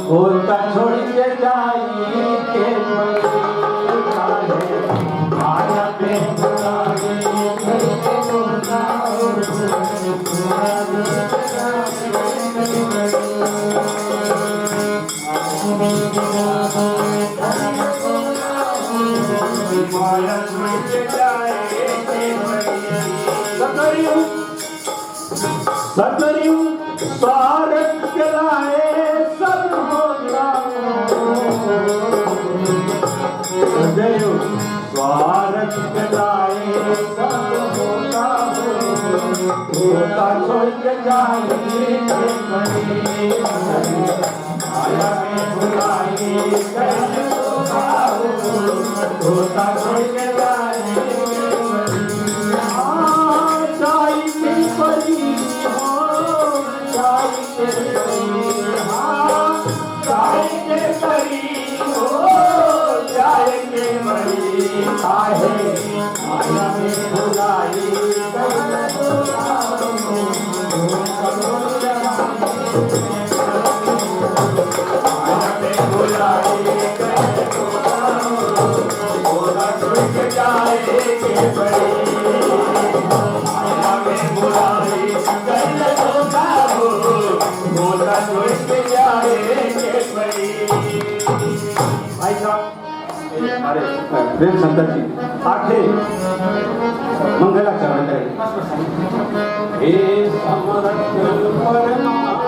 होता छोड़ के जाई के माया पे बुलाए माया छोड़ के जाए सतरियु स्वार्थ के लाए सब होता सतरियु स्वार्थ के लाए सब होता होता छोड़ के जाए माया में बुलाए होता छोड़ के जाए माया में बुलाई भाई साहब अरे प्रेम संत जी आखिर मंगलाचरण करें हे समर्थ परमात्मा